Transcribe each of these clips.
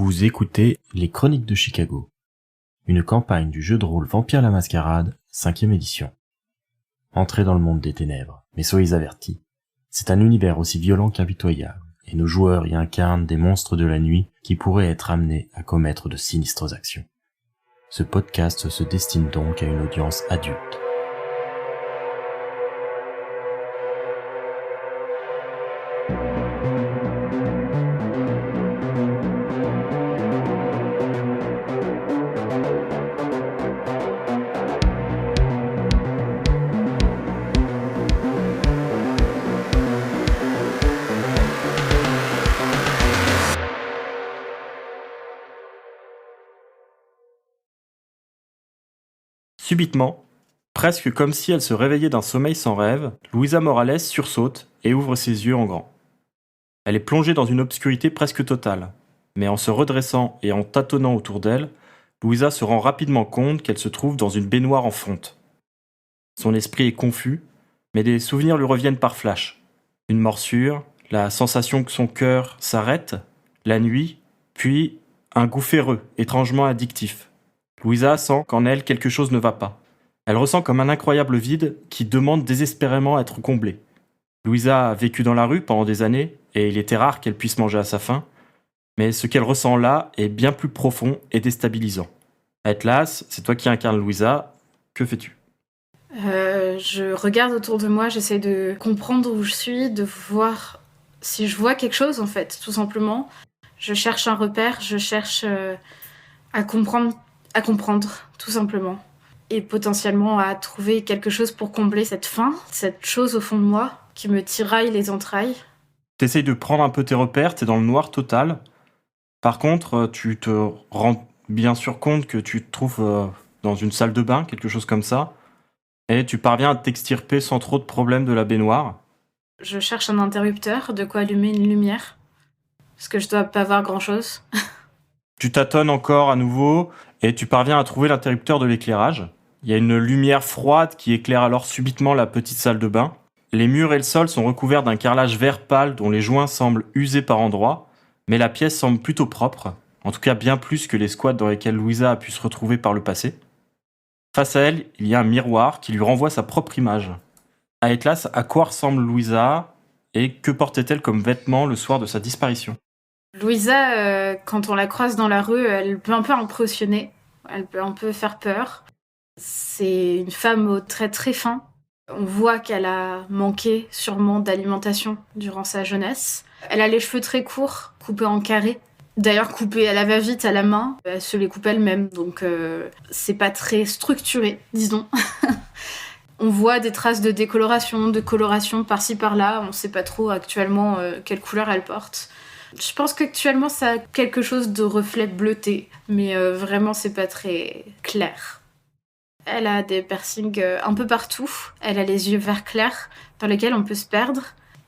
Vous écoutez Les Chroniques de Chicago, une campagne du jeu de rôle Vampire la Mascarade, 5e édition. Entrez dans le monde des ténèbres, mais soyez avertis. C'est un univers aussi violent qu'impitoyable, et nos joueurs y incarnent des monstres de la nuit qui pourraient être amenés à commettre de sinistres actions. Ce podcast se destine donc à une audience adulte. Subitement, presque comme si elle se réveillait d'un sommeil sans rêve, Luisa Morales sursaute et ouvre ses yeux en grand. Elle est plongée dans une obscurité presque totale, mais en se redressant et en tâtonnant autour d'elle, Luisa se rend rapidement compte qu'elle se trouve dans une baignoire en fonte. Son esprit est confus, mais des souvenirs lui reviennent par flash. Une morsure, la sensation que son cœur s'arrête, la nuit, puis un goût ferreux, étrangement addictif. Luisa sent qu'en elle, quelque chose ne va pas. Elle ressent comme un incroyable vide qui demande désespérément à être comblé. Luisa a vécu dans la rue pendant des années, et il était rare qu'elle puisse manger à sa faim, mais ce qu'elle ressent là est bien plus profond et déstabilisant. Atlas, c'est toi qui incarnes Luisa, que fais-tu ? Je regarde autour de moi, j'essaie de comprendre où je suis, de voir si je vois quelque chose en fait, tout simplement. Je cherche un repère, je cherche à comprendre, tout simplement. Et potentiellement à trouver quelque chose pour combler cette faim, cette chose au fond de moi qui me tiraille les entrailles. T'essayes de prendre un peu tes repères, t'es dans le noir total. Par contre, tu te rends bien sûr compte que tu te trouves dans une salle de bain, quelque chose comme ça, et tu parviens à t'extirper sans trop de problèmes de la baignoire. Je cherche un interrupteur, de quoi allumer une lumière, parce que je dois pas voir grand-chose. Tu tâtonnes encore à nouveau, et tu parviens à trouver l'interrupteur de l'éclairage. Il y a une lumière froide qui éclaire alors subitement la petite salle de bain. Les murs et le sol sont recouverts d'un carrelage vert pâle dont les joints semblent usés par endroits, mais la pièce semble plutôt propre, en tout cas bien plus que les squats dans lesquels Luisa a pu se retrouver par le passé. Face à elle, il y a un miroir qui lui renvoie sa propre image. À Atlas, à quoi ressemble Luisa et que portait-elle comme vêtements le soir de sa disparition ? Luisa, quand on la croise dans la rue, elle peut un peu impressionner, elle peut un peu faire peur. C'est une femme aux traits très fins. On voit qu'elle a manqué sûrement d'alimentation durant sa jeunesse. Elle a les cheveux très courts, coupés en carré. D'ailleurs, coupés à la va-vite à la main, elle se les coupe elle-même, donc c'est pas très structuré, disons. On voit des traces de décoloration, de coloration par-ci par-là. On sait pas trop actuellement quelle couleur elle porte. Je pense qu'actuellement, ça a quelque chose de reflet bleuté, mais vraiment, c'est pas très clair. Elle a des piercings un peu partout. Elle a les yeux vert clair, dans lesquels on peut se perdre.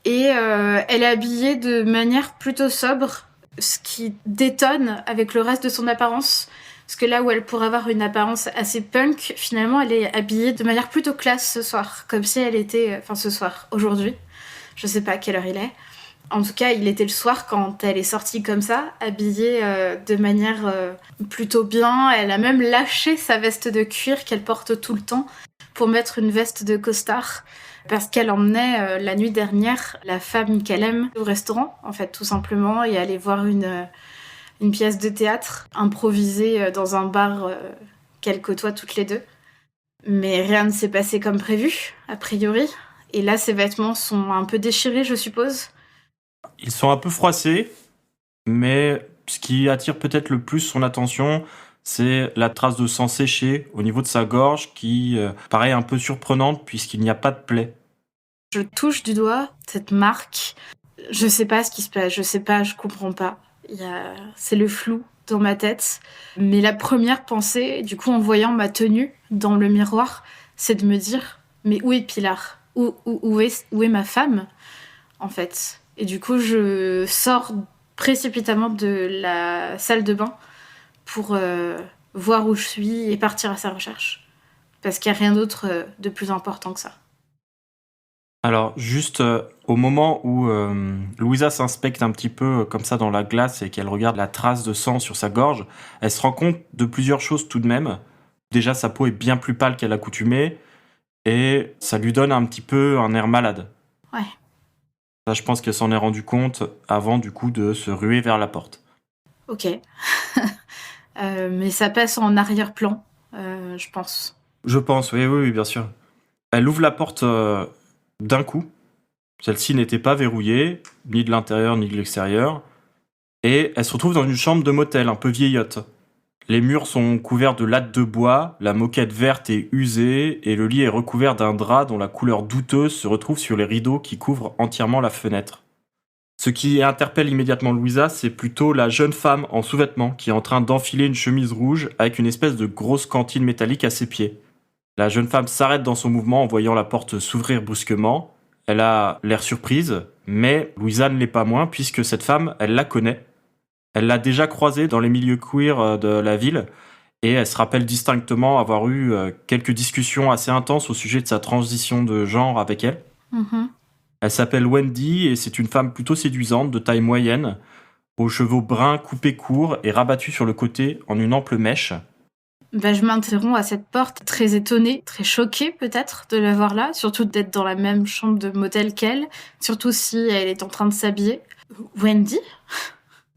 Et elle est habillée de manière plutôt sobre, ce qui détonne avec le reste de son apparence. Parce que là où elle pourrait avoir une apparence assez punk, finalement, elle est habillée de manière plutôt classe ce soir. Comme si elle était... Enfin, ce soir, aujourd'hui. Je sais pas à quelle heure il est. En tout cas, il était le soir quand elle est sortie comme ça, habillée de manière plutôt bien. Elle a même lâché sa veste de cuir qu'elle porte tout le temps pour mettre une veste de costard. Parce qu'elle emmenait la nuit dernière la femme qu'elle aime au restaurant, en fait, tout simplement, et aller voir une pièce de théâtre improvisée dans un bar qu'elle côtoie toutes les deux. Mais rien ne s'est passé comme prévu, a priori. Et là, ses vêtements sont un peu déchirés, je suppose. Ils sont un peu froissés, mais ce qui attire peut-être le plus son attention, c'est la trace de sang séché au niveau de sa gorge qui paraît un peu surprenante puisqu'il n'y a pas de plaie. Je touche du doigt cette marque. Je sais pas ce qui se passe, je comprends pas. C'est le flou dans ma tête. Mais la première pensée, du coup, en voyant ma tenue dans le miroir, c'est de me dire, mais où est Pilar ? Où est ma femme, en fait ? Et du coup, je sors précipitamment de la salle de bain pour voir où je suis et partir à sa recherche. Parce qu'il n'y a rien d'autre de plus important que ça. Alors, juste au moment où Louisa s'inspecte un petit peu comme ça dans la glace et qu'elle regarde la trace de sang sur sa gorge, elle se rend compte de plusieurs choses tout de même. Déjà, sa peau est bien plus pâle qu'à l'accoutumée et ça lui donne un petit peu un air malade. Ouais. Ça, je pense qu'elle s'en est rendu compte avant, du coup, de se ruer vers la porte. Ok. Mais ça passe en arrière-plan, je pense. Je pense, oui, bien sûr. Elle ouvre la porte d'un coup. Celle-ci n'était pas verrouillée, ni de l'intérieur ni de l'extérieur. Et elle se retrouve dans une chambre de motel un peu vieillotte. Les murs sont couverts de lattes de bois, la moquette verte est usée, et le lit est recouvert d'un drap dont la couleur douteuse se retrouve sur les rideaux qui couvrent entièrement la fenêtre. Ce qui interpelle immédiatement Louisa, c'est plutôt la jeune femme en sous-vêtements qui est en train d'enfiler une chemise rouge avec une espèce de grosse cantine métallique à ses pieds. La jeune femme s'arrête dans son mouvement en voyant la porte s'ouvrir brusquement. Elle a l'air surprise, mais Louisa ne l'est pas moins puisque cette femme, elle la connaît. Elle l'a déjà croisée dans les milieux queer de la ville et elle se rappelle distinctement avoir eu quelques discussions assez intenses au sujet de sa transition de genre avec elle. Mhm. Elle s'appelle Wendy et c'est une femme plutôt séduisante, de taille moyenne, aux cheveux bruns coupés courts et rabattus sur le côté en une ample mèche. Je m'interromps à cette porte, très étonnée, très choquée peut-être de la voir là, surtout d'être dans la même chambre de motel qu'elle, surtout si elle est en train de s'habiller. Wendy ?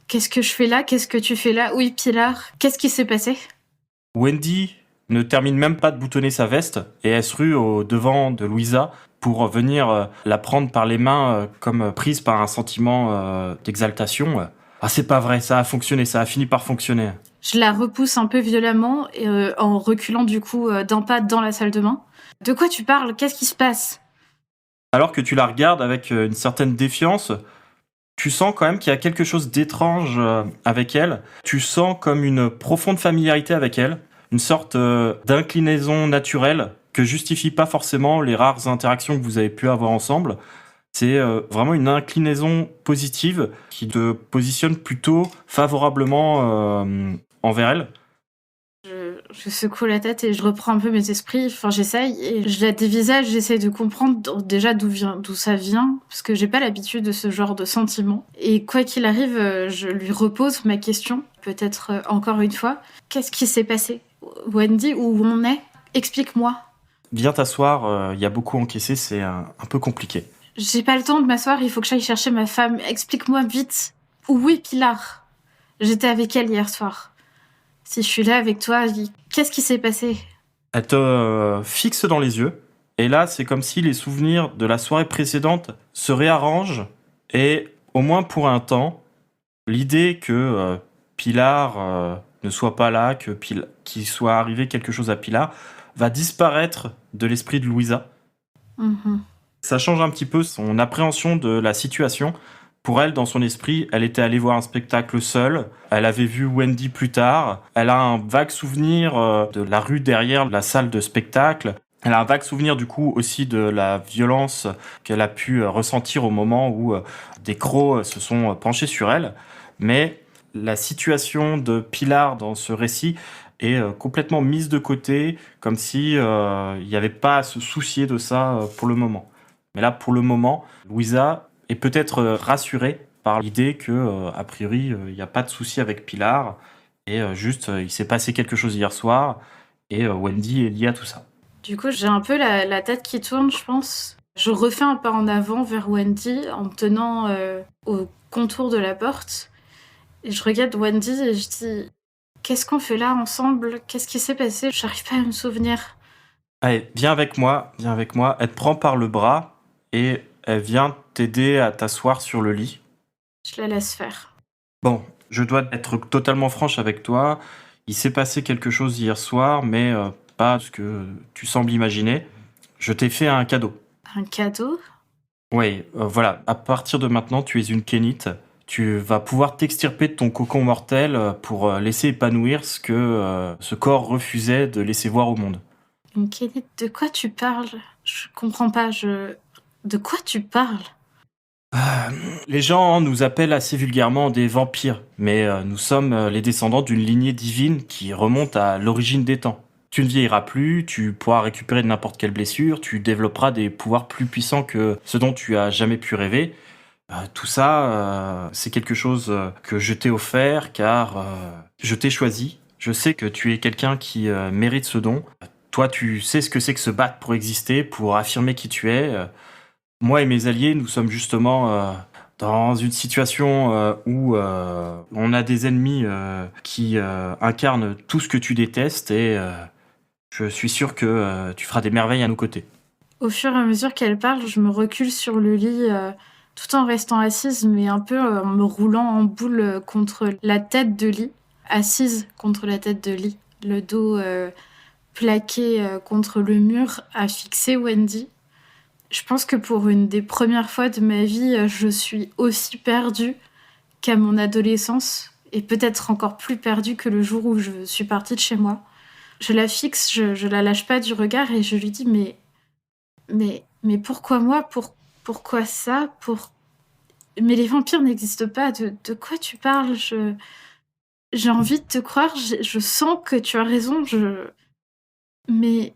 Qu'est-ce que je fais là ? Qu'est-ce que tu fais là ? Oui, Pilar, qu'est-ce qui s'est passé ? Wendy ne termine même pas de boutonner sa veste et elle se rue au devant de Louisa pour venir la prendre par les mains comme prise par un sentiment d'exaltation. Ah, c'est pas vrai, ça a fonctionné, ça a fini par fonctionner. Je la repousse un peu violemment, en reculant du coup d'un pas dans la salle de bain. De quoi tu parles ? Qu'est-ce qui se passe ? Alors que tu la regardes avec une certaine défiance, tu sens quand même qu'il y a quelque chose d'étrange avec elle. Tu sens comme une profonde familiarité avec elle, une sorte d'inclinaison naturelle que justifie pas forcément les rares interactions que vous avez pu avoir ensemble. C'est vraiment une inclinaison positive qui te positionne plutôt favorablement envers elle. Je secoue la tête et je reprends un peu mes esprits. Enfin, j'essaye et je la dévisage. J'essaye de comprendre déjà d'où ça vient, parce que j'ai pas l'habitude de ce genre de sentiment. Et quoi qu'il arrive, je lui repose ma question, peut-être encore une fois. Qu'est-ce qui s'est passé ? Wendy, où on est ? Explique-moi. Viens t'asseoir, y a beaucoup encaissé, c'est un peu compliqué. J'ai pas le temps de m'asseoir, il faut que j'aille chercher ma femme. Explique-moi vite. Où est Pilar ? J'étais avec elle hier soir. Si je suis là avec toi, qu'est-ce qui s'est passé ? Elle te fixe dans les yeux, et là, c'est comme si les souvenirs de la soirée précédente se réarrangent, et au moins pour un temps, l'idée que Pilar ne soit pas là, qu'il soit arrivé quelque chose à Pilar, va disparaître de l'esprit de Louisa. Mhm. Ça change un petit peu son appréhension de la situation. Pour elle, dans son esprit, elle était allée voir un spectacle seule. Elle avait vu Wendy plus tard. Elle a un vague souvenir de la rue derrière la salle de spectacle. Elle a un vague souvenir du coup aussi de la violence qu'elle a pu ressentir au moment où des crocs se sont penchés sur elle. Mais la situation de Pilar dans ce récit est complètement mise de côté, comme si il n'y avait pas à se soucier de ça pour le moment. Mais là, pour le moment, Louisa est peut-être rassurée par l'idée que, a priori, il n'y a pas de souci avec Pilar, et juste, il s'est passé quelque chose hier soir, et Wendy est liée à tout ça. Du coup, j'ai un peu la tête qui tourne, je pense. Je refais un pas en avant vers Wendy en me tenant au contour de la porte. Et je regarde Wendy et je dis « Qu'est-ce qu'on fait là ensemble ? Qu'est-ce qui s'est passé ? J'arrive pas à me souvenir. » Allez, viens avec moi. Elle te prend par le bras, et elle vient t'aider à t'asseoir sur le lit. Je la laisse faire. Bon, je dois être totalement franche avec toi. Il s'est passé quelque chose hier soir, mais pas ce que tu sembles imaginer. Je t'ai fait un cadeau. Un cadeau ? Oui, voilà. À partir de maintenant, tu es une kénite. Tu vas pouvoir t'extirper de ton cocon mortel pour laisser épanouir ce que ce corps refusait de laisser voir au monde. Une kénite ? De quoi tu parles ? Je comprends pas, De quoi tu parles ? Les gens nous appellent assez vulgairement des vampires, mais nous sommes les descendants d'une lignée divine qui remonte à l'origine des temps. Tu ne vieilliras plus, tu pourras récupérer de n'importe quelle blessure, tu développeras des pouvoirs plus puissants que ce dont tu as jamais pu rêver. Tout ça, c'est quelque chose que je t'ai offert car je t'ai choisi. Je sais que tu es quelqu'un qui mérite ce don. Toi, tu sais ce que c'est que se battre pour exister, pour affirmer qui tu es. Moi et mes alliés, nous sommes justement dans une situation où on a des ennemis qui incarnent tout ce que tu détestes et je suis sûr que tu feras des merveilles à nos côtés. Au fur et à mesure qu'elle parle, je me recule sur le lit, tout en restant assise, mais un peu en me roulant en boule contre la tête de lit, assise contre la tête de lit, le dos plaqué contre le mur, à fixer Wendy. Je pense que pour une des premières fois de ma vie, je suis aussi perdue qu'à mon adolescence, et peut-être encore plus perdue que le jour où je suis partie de chez moi. Je la fixe, je la lâche pas du regard et je lui dis mais pourquoi moi? Pourquoi ça? Mais les vampires n'existent pas. De quoi tu parles? J'ai envie de te croire. Je sens que tu as raison. Mais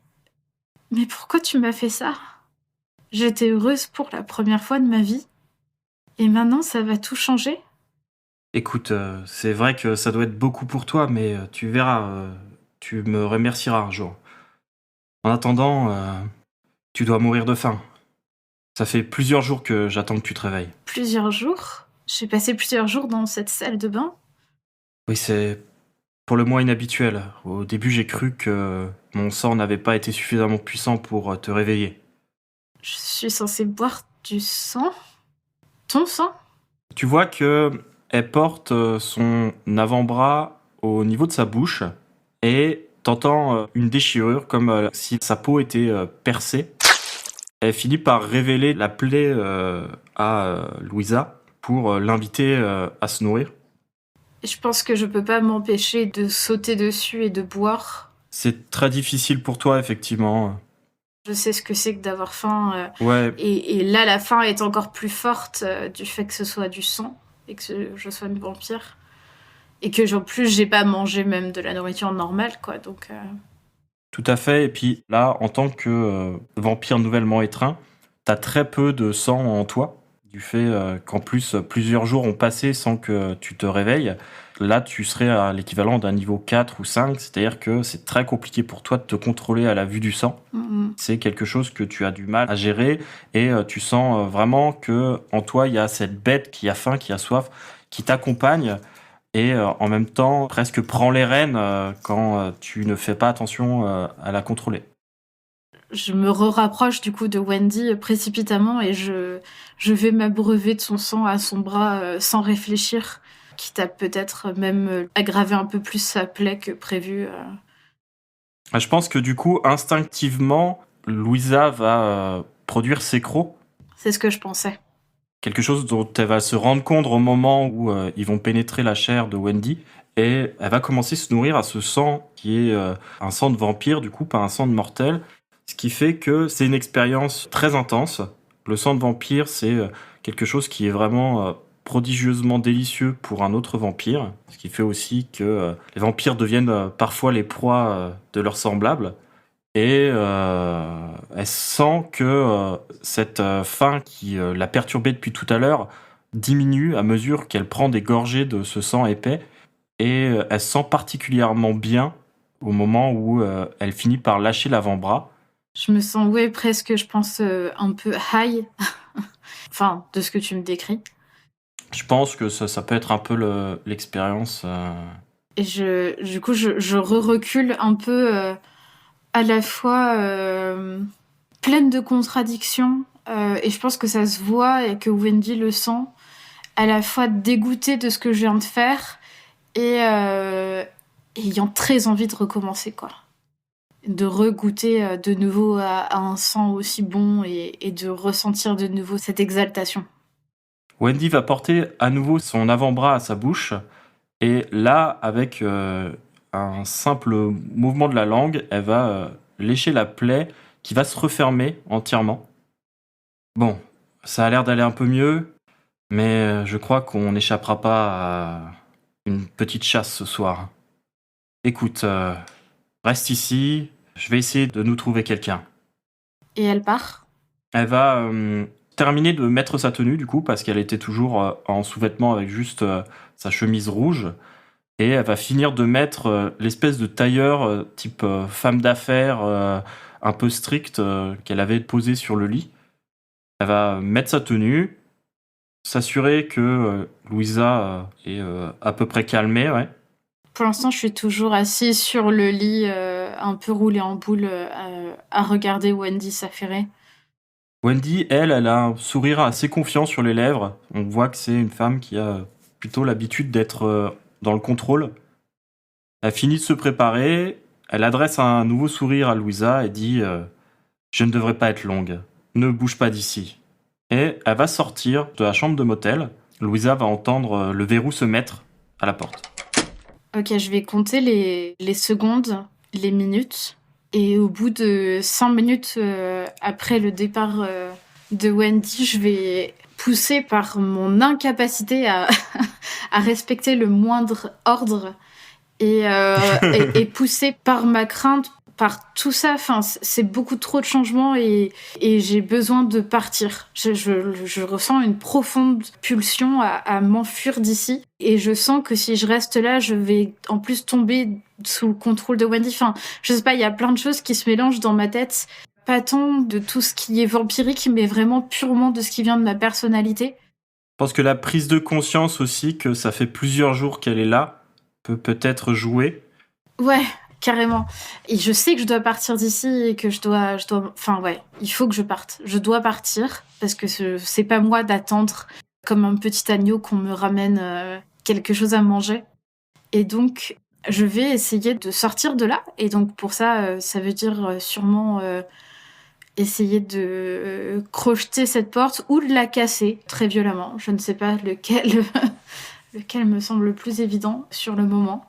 pourquoi tu m'as fait ça? J'étais heureuse pour la première fois de ma vie. Et maintenant, ça va tout changer? Écoute, c'est vrai que ça doit être beaucoup pour toi, mais tu verras, tu me remercieras un jour. En attendant, tu dois mourir de faim. Ça fait plusieurs jours que j'attends que tu te réveilles. Plusieurs jours? J'ai passé plusieurs jours dans cette salle de bain. Oui, c'est pour le moins inhabituel. Au début, j'ai cru que mon sang n'avait pas été suffisamment puissant pour te réveiller. Je suis censée boire du sang? Ton sang? Tu vois que elle porte son avant-bras au niveau de sa bouche et t'entends une déchirure comme si sa peau était percée. Elle finit par révéler la plaie à Louisa pour l'inviter à se nourrir. Je pense que je peux pas m'empêcher de sauter dessus et de boire. C'est très difficile pour toi, effectivement. Je sais ce que c'est que d'avoir faim. Ouais, Et là, la faim est encore plus forte du fait que ce soit du sang et que je sois une vampire. Et que, en plus, j'ai pas mangé même de la nourriture normale, quoi. Donc, tout à fait. Et puis là, en tant que vampire nouvellement étreint, t'as très peu de sang en toi, du fait qu'en plus plusieurs jours ont passé sans que tu te réveilles. Là, tu serais à l'équivalent d'un niveau 4 ou 5, c'est-à-dire que c'est très compliqué pour toi de te contrôler à la vue du sang. C'est quelque chose que tu as du mal à gérer et tu sens vraiment que en toi, il y a cette bête qui a faim, qui a soif, qui t'accompagne et en même temps presque prend les rênes quand tu ne fais pas attention à la contrôler. je me rapproche du coup de Wendy précipitamment et je vais m'abreuver de son sang à son bras sans réfléchir, quitte à peut-être même aggraver un peu plus sa plaie que prévu. Je pense que du coup, instinctivement, Louisa va produire ses crocs. C'est ce que je pensais. Quelque chose dont elle va se rendre compte au moment où ils vont pénétrer la chair de Wendy. Et elle va commencer à se nourrir à ce sang qui est un sang de vampire, du coup, pas un sang de mortel. Ce qui fait que c'est une expérience très intense. Le sang de vampire, c'est quelque chose qui est vraiment prodigieusement délicieux pour un autre vampire. Ce qui fait aussi que les vampires deviennent parfois les proies de leurs semblables. Et elle sent que cette faim qui l'a perturbée depuis tout à l'heure diminue à mesure qu'elle prend des gorgées de ce sang épais. Et elle se sent particulièrement bien au moment où elle finit par lâcher l'avant-bras. Je me sens, ouais, presque, je pense, un peu high. Enfin, de ce que tu me décris. Je pense que ça peut être un peu l'expérience. Et du coup, je recule un peu à la fois pleine de contradictions. Et je pense que ça se voit et que Wendy le sent. À la fois dégoûtée de ce que je viens de faire et ayant très envie de recommencer, quoi. De regoûter de nouveau à un sang aussi bon et de ressentir de nouveau cette exaltation. Wendy va porter à nouveau son avant-bras à sa bouche. Et là, avec un simple mouvement de la langue, elle va lécher la plaie qui va se refermer entièrement. Bon, ça a l'air d'aller un peu mieux, mais je crois qu'on n'échappera pas à une petite chasse ce soir. Écoute, reste ici, je vais essayer de nous trouver quelqu'un. Et elle part. Elle va terminer de mettre sa tenue, du coup, parce qu'elle était toujours en sous-vêtements avec juste sa chemise rouge. Et elle va finir de mettre l'espèce de tailleur type femme d'affaires un peu strict qu'elle avait posé sur le lit. Elle va mettre sa tenue, s'assurer que Louisa est à peu près calmée, ouais. Pour l'instant, je suis toujours assise sur le lit, un peu roulée en boule, à regarder Wendy s'affairer. Wendy, elle a un sourire assez confiant sur les lèvres. On voit que c'est une femme qui a plutôt l'habitude d'être dans le contrôle. Elle finit de se préparer, elle adresse un nouveau sourire à Louisa et dit je ne devrais pas être longue, ne bouge pas d'ici. Et elle va sortir de la chambre de motel. Louisa va entendre le verrou se mettre à la porte. Ok, je vais compter les secondes, les minutes. Et au bout de 5 minutes après le départ de Wendy, je vais pousser par mon incapacité à respecter le moindre ordre et poussé par ma crainte, par tout ça. Enfin, c'est beaucoup trop de changements et j'ai besoin de partir. Je ressens une profonde pulsion à m'enfuir d'ici et je sens que si je reste là, je vais en plus tomber sous le contrôle de Wendy. Enfin, je sais pas, il y a plein de choses qui se mélangent dans ma tête. Pas tant de tout ce qui est vampirique, mais vraiment purement de ce qui vient de ma personnalité. Je pense que la prise de conscience aussi, que ça fait plusieurs jours qu'elle est là, peut peut-être jouer. Ouais, carrément. Et je sais que je dois partir d'ici et que je dois, enfin ouais, il faut que je parte. Je dois partir parce que c'est pas moi d'attendre comme un petit agneau qu'on me ramène quelque chose à manger. Et donc, je vais essayer de sortir de là. Et donc pour ça, ça veut dire sûrement essayer de crocheter cette porte ou de la casser très violemment. Je ne sais pas lequel me semble le plus évident sur le moment.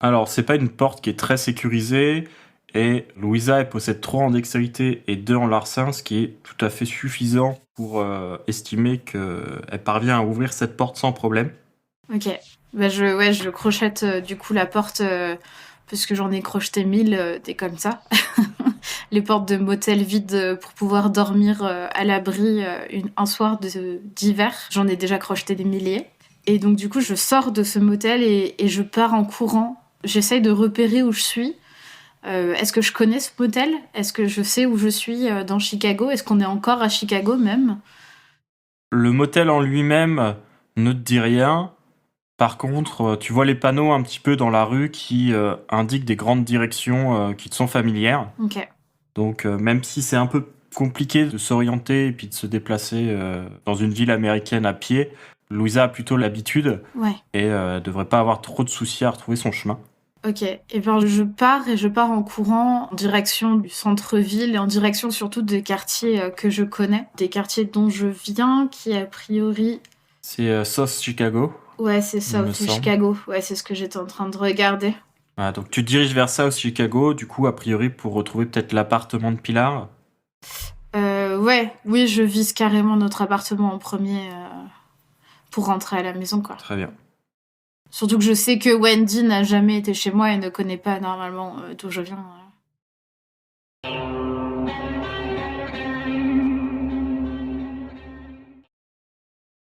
Alors, c'est pas une porte qui est très sécurisée, et Louisa, elle possède 3 en dextérité et 2 en larcin, ce qui est tout à fait suffisant pour estimer qu'elle parvient à ouvrir cette porte sans problème. Ok. Bah je crochette du coup la porte, parce que j'en ai crocheté 1000 des comme ça. Les portes de motel vides pour pouvoir dormir à l'abri un soir d'hiver. J'en ai déjà crocheté des milliers. Et donc du coup, je sors de ce motel et je pars en courant. J'essaye de repérer où je suis. Est-ce que je connais ce motel ? Est-ce que je sais où je suis dans Chicago ? Est-ce qu'on est encore à Chicago même ? Le motel en lui-même ne te dit rien. Par contre, tu vois les panneaux un petit peu dans la rue qui indiquent des grandes directions qui te sont familières. Ok. Donc même si c'est un peu compliqué de s'orienter et puis de se déplacer dans une ville américaine à pied, Louisa a plutôt l'habitude Ouais. et devrait pas avoir trop de soucis à retrouver son chemin. Ok, et ben je pars en courant en direction du centre-ville et en direction surtout des quartiers que je connais, des quartiers dont je viens, qui a priori... C'est South Chicago. Ouais, c'est ça, il me c'est semble. Chicago. Ouais, c'est ce que j'étais en train de regarder. Voilà, donc tu te diriges vers South Chicago, du coup, a priori, pour retrouver peut-être l'appartement de Pilar. Oui, je vise carrément notre appartement en premier pour rentrer à la maison, quoi. Très bien. Surtout que je sais que Wendy n'a jamais été chez moi et ne connaît pas normalement d'où je viens.